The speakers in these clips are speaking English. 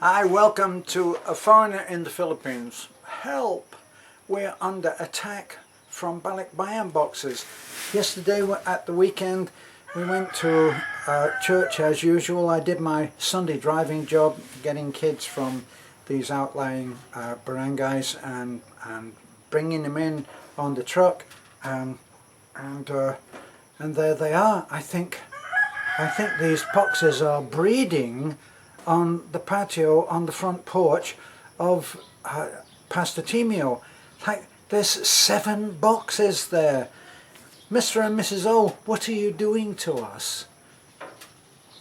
Hi, welcome to A Foreigner in the Philippines. Help! We're under attack from Balikbayan boxes. Yesterday at the weekend we went to church as usual. I did my Sunday driving job, getting kids from these outlying barangays and bringing them in on the truck, and there they are. I think these boxes are breeding on the patio on the front porch of Pastor Timio. Like, there's 7 boxes there. Mr. and Mrs. O, what are you doing to us?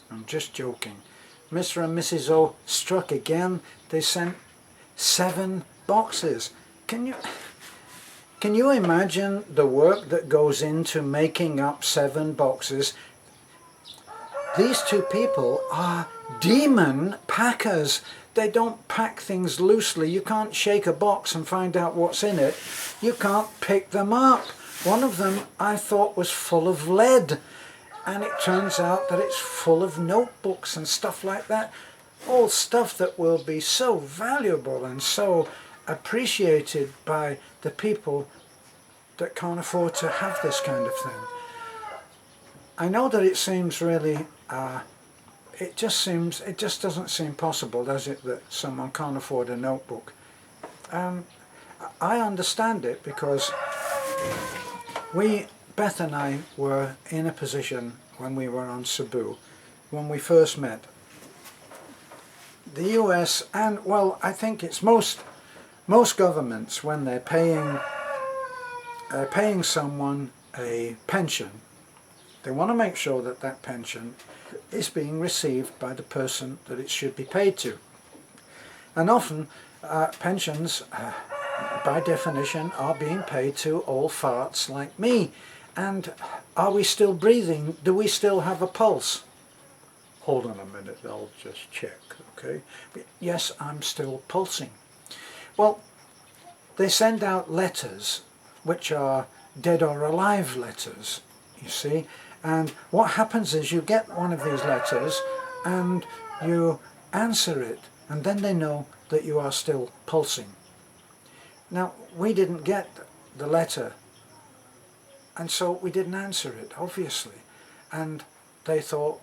I'm just joking. Mr. and Mrs. O struck again. They sent 7 boxes. Can you imagine the work that goes into making up 7 boxes? These 2 people are demon packers. They don't pack things loosely. You can't shake a box and find out what's in it. You can't pick them up. One of them I thought was full of lead, and it turns out that it's full of notebooks and stuff like that. All stuff that will be so valuable and so appreciated by the people that can't afford to have this kind of thing. I know that it seems really it just doesn't seem possible, does it, that someone can't afford a notebook. I understand it because Beth and I were in a position when we were on Cebu, when we first met. The US, and well, I think it's most governments, when they're paying someone a pension, they want to make sure that that pension is being received by the person that it should be paid to. And often pensions, by definition, are being paid to old farts like me. And are we still breathing? Do we still have a pulse? Hold on a minute, I'll just check, okay? Yes, I'm still pulsing. Well, they send out letters which are dead or alive letters, you see. And what happens is you get one of these letters and you answer it, and then they know that you are still pulsing. Now, we didn't get the letter, and so we didn't answer it, obviously. And they thought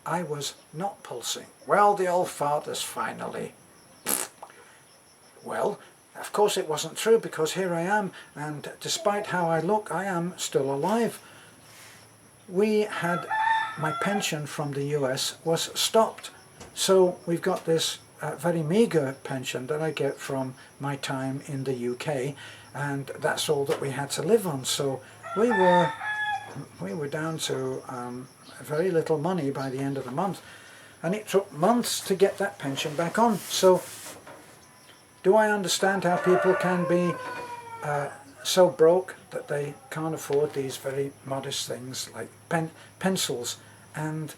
I was not pulsing. Well, the old farters finally. Well, of course it wasn't true, because here I am, and despite how I look, I am still alive. My pension from the US was stopped, so we've got this very meagre pension that I get from my time in the UK, and that's all that we had to live on. So we were down to very little money by the end of the month, and it took months to get that pension back on. So do I understand how people can be so broke that they can't afford these very modest things like pencils and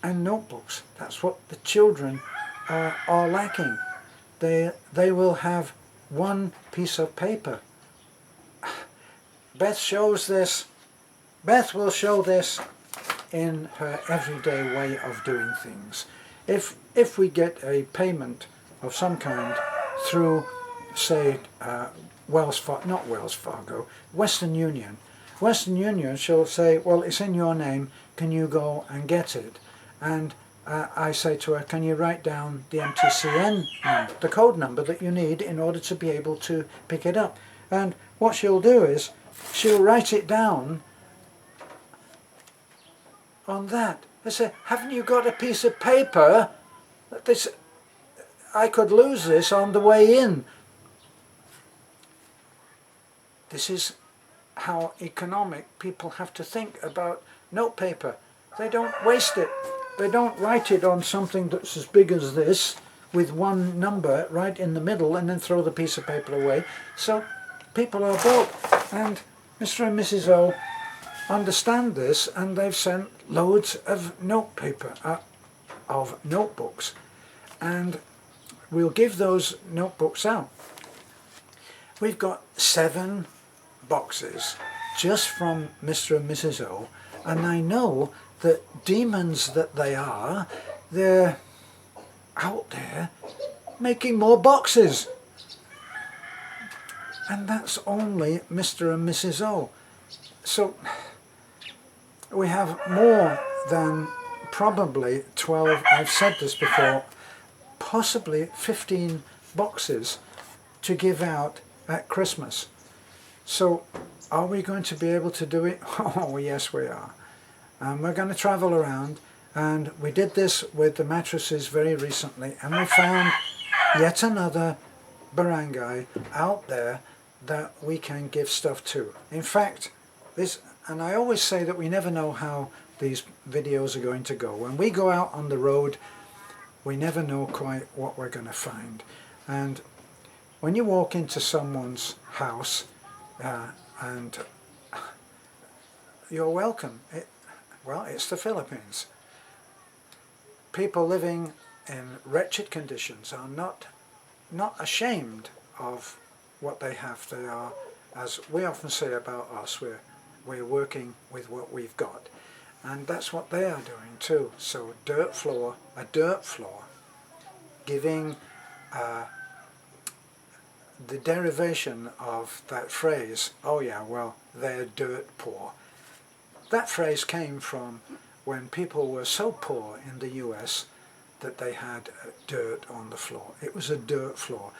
notebooks? That's what the children are lacking. They will have 1 piece of paper. Beth will show this in her everyday way of doing things. If we get a payment of some kind through, say, Western Union. Western Union shall say, well, it's in your name, can you go and get it? And I say to her, can you write down the MTCN number, the code number that you need in order to be able to pick it up? And what she'll do is, she'll write it down on that. I say, haven't you got a piece of paper? I could lose this on the way in. This is how economic people have to think about notepaper. They don't waste it. They don't write it on something that's as big as this with 1 number right in the middle and then throw the piece of paper away. So people are broke. And Mr. and Mrs. O understand this, and they've sent loads of notepaper, of notebooks. And we'll give those notebooks out. We've got 7 boxes just from Mr. and Mrs. O, and I know that demons that they are, they're out there making more boxes. And that's only Mr. and Mrs. O. So we have more than probably 12, I've said this before, possibly 15 boxes to give out at Christmas. So are we going to be able to do it? Oh yes we are. We're going to travel around, and we did this with the mattresses very recently, and we found yet another barangay out there that we can give stuff to. In fact, this, and I always say that we never know how these videos are going to go. When we go out on the road, we never know quite what we're going to find. And when you walk into someone's house and you're welcome, well, it's the Philippines. People living in wretched conditions are not ashamed of what they have. They are, as we often say about us, we're working with what we've got. And that's what they are doing too. So a dirt floor, giving the derivation of that phrase, oh yeah, well, they're dirt poor. That phrase came from when people were so poor in the US that they had dirt on the floor. It was a dirt floor.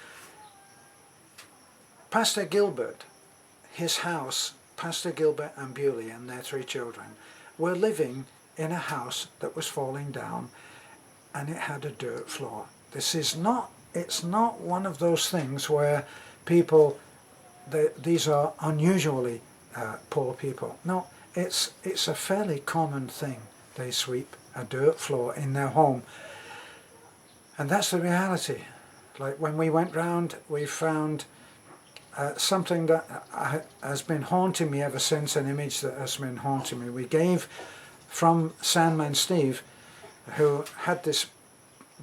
Pastor Gilbert, his house, Pastor Gilbert and Bewley and their 3 children were living in a house that was falling down, and it had a dirt floor. This is not, it's not one of those things where people, these are unusually poor people. No, it's a fairly common thing. They sweep a dirt floor in their home. And that's the reality. Like when we went round, we found something that has been haunting me ever since, an image that has been haunting me. We gave from Sandman Steve, who had this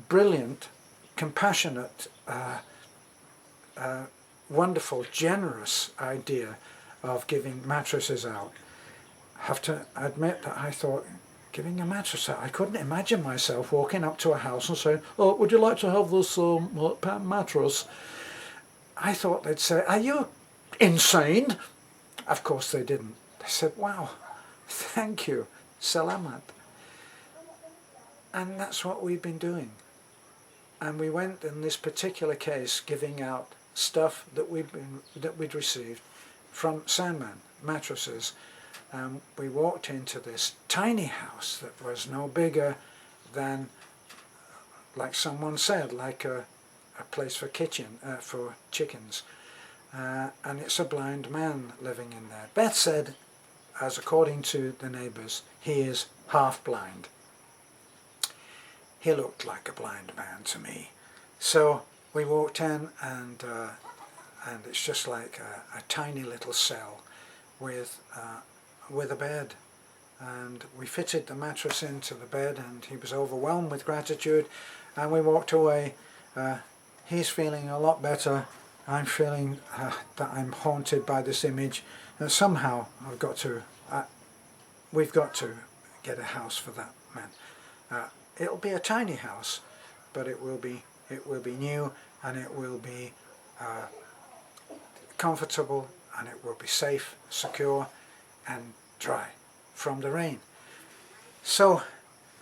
brilliant, compassionate, wonderful, generous idea of giving mattresses out. I have to admit that I thought, giving a mattress out, I couldn't imagine myself walking up to a house and saying, oh, would you like to have this mattress? I thought they'd say, are you insane? Of course they didn't. They said, wow, thank you, salamat. And that's what we've been doing. And we went in this particular case giving out stuff that we'd received from Sandman, mattresses. We walked into this tiny house that was no bigger than, like someone said, like a place for for chickens. And it's a blind man living in there. Beth said, as according to the neighbours, he is half blind. He looked like a blind man to me. So we walked in, and it's just like a tiny little cell with a bed. And we fitted the mattress into the bed, and he was overwhelmed with gratitude, and we walked away. He's feeling a lot better. I'm feeling that I'm haunted by this image. And somehow we've got to get a house for that man. It'll be a tiny house, but it will be new, and it will be comfortable, and it will be safe, secure, and dry from the rain. So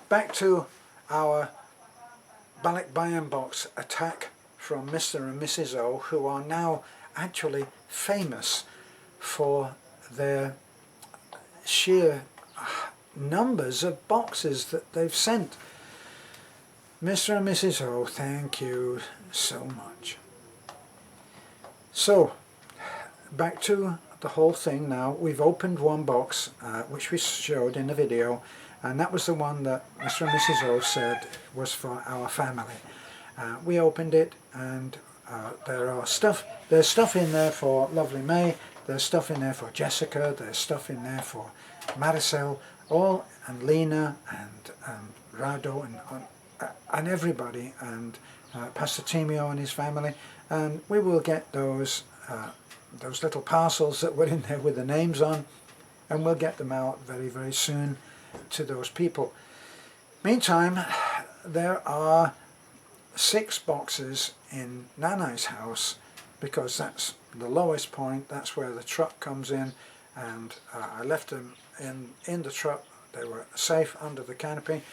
back to our Balikbayan box attack from Mr. and Mrs. O, who are now actually famous for their sheer numbers of boxes that they've sent. Mr. and Mrs. O, thank you so much. So back to the whole thing now. We've opened one box which we showed in the video, and that was the one that Mr. and Mrs. O said was for our family. We opened it, and there's stuff in there for lovely May, there's stuff in there for Jessica, there's stuff in there for Maricel, and Lena, and Rado, and everybody, and Pastor Timio and his family. And we will get those little parcels that were in there with the names on, and we'll get them out very, very soon to those people. Meantime, there are 6 boxes in Nanai's house, because that's the lowest point, that's where the truck comes in, and I left them in the truck. They were safe under the canopy.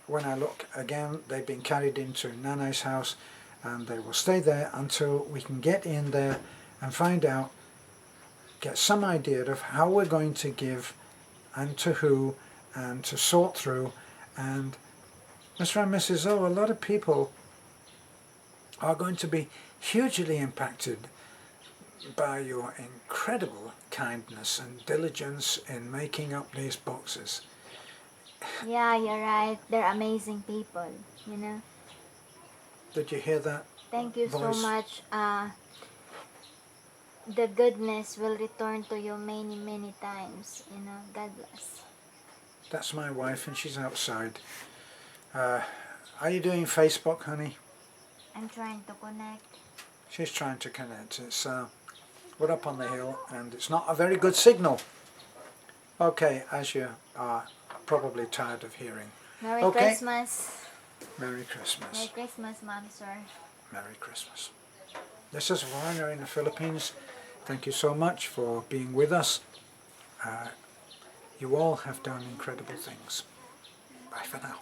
When I look again, they've been carried into Nanai's house, and they will stay there until we can get in there and find out, get some idea of how we're going to give and to who, and to sort through. And Mr. and Mrs. O, a lot of people are going to be hugely impacted by your incredible kindness and diligence in making up these boxes. Yeah, you're right. They're amazing people, you know. Did you hear that? Thank you so Voice. much. The goodness will return to you many, many times, you know. God bless. That's my wife, and she's outside. Are you doing Facebook, honey? I'm trying to connect. She's trying to connect. It's we're up on the hill, and it's not a very good signal. Okay, as you are probably tired of hearing. Merry Okay. Christmas. Merry Christmas. Merry Christmas, Mom, sir. Merry Christmas. This is a foreigner in the Philippines. Thank you so much for being with us. You all have done incredible things. Bye for now.